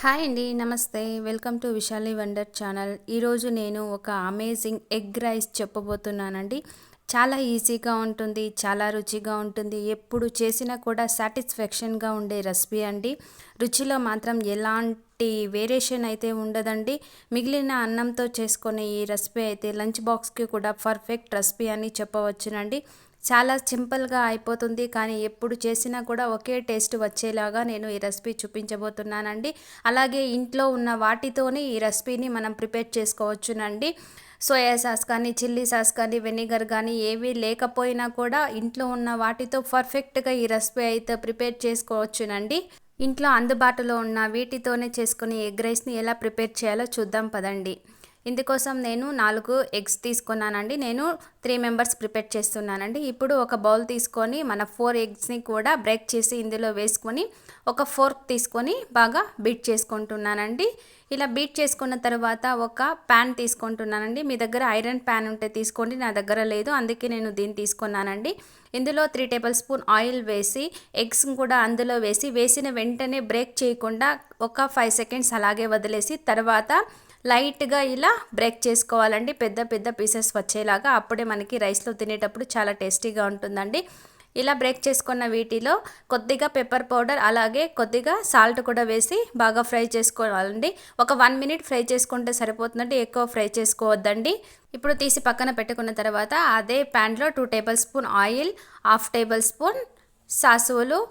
Hi అండి, నమస్తే. Welcome to Vishali wonder channel. ఈరోజు నేను ఒక అమేజింగ్ ఎగ్ రైస్ చెప్పబోతున్నానండి. చాలా ఈజీగా ఉంటుంది, చాలా రుచిగా ఉంటుంది. ఎప్పుడు చేసినా కూడా సాటిస్ఫాక్షన్గా ఉండే రెసిపీ అండి. రుచిలో మాత్రం ఎలాంటి వేరియేషన్ అయితే ఉండదండి. మిగిలిన అన్నంతో చేసుకునే ఈ రెసిపీ అయితే లంచ్ బాక్స్కి కూడా పర్ఫెక్ట్ రెసిపీ అని చెప్పవచ్చునండి. చాలా సింపుల్గా అయిపోతుంది, కానీ ఎప్పుడు చేసినా కూడా ఒకే టేస్ట్ వచ్చేలాగా నేను ఈ రెసిపీ చూపించబోతున్నానండి. అలాగే ఇంట్లో ఉన్న వాటితోనే ఈ రెసిపీని మనం ప్రిపేర్ చేసుకోవచ్చునండి. సోయా సాస్ కానీ, చిల్లీ సాస్ కానీ, వెనిగర్ కానీ ఏవి లేకపోయినా కూడా ఇంట్లో ఉన్న వాటితో పర్ఫెక్ట్గా ఈ రెసిపీ అయితే ప్రిపేర్ చేసుకోవచ్చునండి. ఇంట్లో అందుబాటులో ఉన్న వీటితోనే చేసుకుని ఎగ్ రైస్ని ఎలా ప్రిపేర్ చేయాలో చూద్దాం పదండి. ఇందుకోసం నేను 4 ఎగ్స్ తీసుకున్నానండి. నేను 3 మెంబర్స్ ప్రిపేర్ చేస్తున్నానండి. ఇప్పుడు ఒక బౌల్ తీసుకొని మన 4 ఎగ్స్ని కూడా బ్రేక్ చేసి ఇందులో వేసుకొని ఒక ఫోర్క్ తీసుకొని బాగా బీట్ చేసుకుంటున్నానండి. ఇలా బీట్ చేసుకున్న తర్వాత ఒక ప్యాన్ తీసుకుంటున్నానండి. మీ దగ్గర ఐరన్ ప్యాన్ ఉంటే తీసుకోండి, నా దగ్గర లేదు, అందుకే నేను దీన్ని తీసుకున్నానండి. ఇందులో 3 టేబుల్ స్పూన్ ఆయిల్ వేసి ఎగ్స్ కూడా అందులో వేసిన వెంటనే బ్రేక్ చేయకుండా ఒక 5 సెకండ్స్ అలాగే వదిలేసి తర్వాత లైట్గా ఇలా బ్రేక్ చేసుకోవాలండి, పెద్ద పెద్ద పీసెస్ వచ్చేలాగా. అప్పుడే మనకి రైస్లో తినేటప్పుడు చాలా టేస్టీగా ఉంటుందండి. ఇలా బ్రేక్ చేసుకున్న వీటిలో కొద్దిగా పెప్పర్ పౌడర్ అలాగే కొద్దిగా సాల్ట్ కూడా వేసి బాగా ఫ్రై చేసుకోవాలండి. ఒక 1 మినిట్ ఫ్రై చేసుకుంటే సరిపోతుందండి, ఎక్కువ ఫ్రై చేసుకోవద్దండి. ఇప్పుడు తీసి పక్కన పెట్టుకున్న తర్వాత అదే ప్యాన్లో 2 tablespoon oil, 1/2 tablespoon సాసువులు,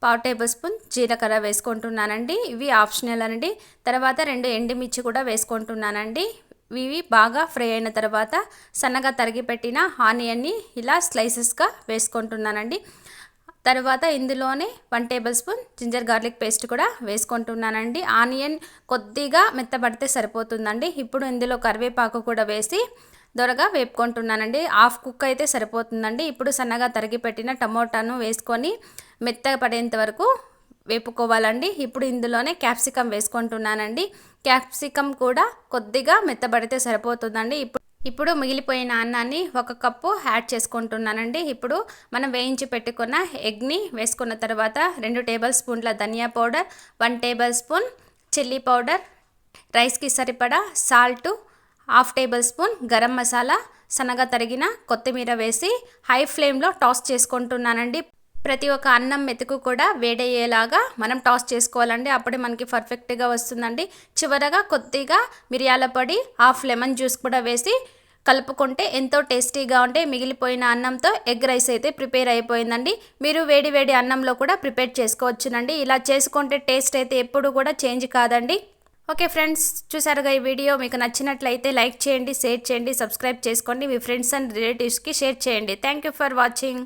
1/4 టేబుల్ స్పూన్ జీలకర్ర వేసుకుంటున్నానండి. ఇవి ఆప్షనల్ అండి. తర్వాత 2 ఎండుమిర్చి కూడా వేసుకుంటున్నానండి. ఇవి బాగా ఫ్రై అయిన తర్వాత సన్నగా తరిగి పెట్టిన ఆనియన్ని ఇలా స్లైసెస్గా వేసుకుంటున్నానండి. తర్వాత ఇందులోనే 1 table spoon ginger garlic paste కూడా వేసుకుంటున్నానండి. ఆనియన్ కొద్దిగా మెత్తబడితే సరిపోతుందండి. ఇప్పుడు ఇందులో కరివేపాకు కూడా వేసి దొరగా వేపుకుంటున్నానండి. హాఫ్ కుక్ అయితే సరిపోతుందండి. ఇప్పుడు సన్నగా తరిగి పెట్టిన టమోటాను వేసుకొని మెత్తగా పడేంత వరకు వేపుకోవాలండి. ఇప్పుడు ఇందులోనే క్యాప్సికమ్ వేసుకుంటున్నానండి. క్యాప్సికమ్ కూడా కొద్దిగా మెత్తబడితే సరిపోతుందండి. ఇప్పుడు మిగిలిపోయిన అన్నాన్ని 1 కప్పు యాడ్ చేసుకుంటున్నానండి. ఇప్పుడు మనం వేయించి పెట్టుకున్న ఎగ్ని వేసుకున్న తర్వాత 2 టేబుల్ స్పూన్ల ధనియా powder, 1 table spoon chilli powder, రైస్కి సరిపడా salt, 1/2 tablespoon garam masala, సన్నగా తరిగిన కొత్తిమీర వేసి హై ఫ్లేమ్లో టాస్ చేసుకుంటున్నానండి. ప్రతి ఒక్క అన్నం మెతుకు కూడా వేడయ్యేలాగా మనం టాస్ చేసుకోవాలండి, అప్పుడే మనకి పర్ఫెక్ట్గా వస్తుందండి. చివరగా కొద్దిగా మిరియాల పొడి, 1/2 లెమన్ జ్యూస్ కూడా వేసి కలుపుకుంటే ఎంతో టేస్టీగా ఉంటే మిగిలిపోయిన అన్నంతో ఎగ్ రైస్ అయితే ప్రిపేర్ అయిపోయిందండి. మీరు వేడి వేడి అన్నంలో కూడా ప్రిపేర్ చేసుకోవచ్చునండి. ఇలా చేసుకుంటే టేస్ట్ అయితే ఎప్పుడు కూడా చేంజ్ కాదండి. ఓకే ఫ్రెండ్స్, చూసారుగా ఈ వీడియో మీకు నచ్చినట్లయితే లైక్ చేయండి, షేర్ చేయండి, సబ్స్క్రైబ్ చేసుకోండి, మీ ఫ్రెండ్స్ అండ్ రిలేటివ్స్కి షేర్ చేయండి. Thank you for watching.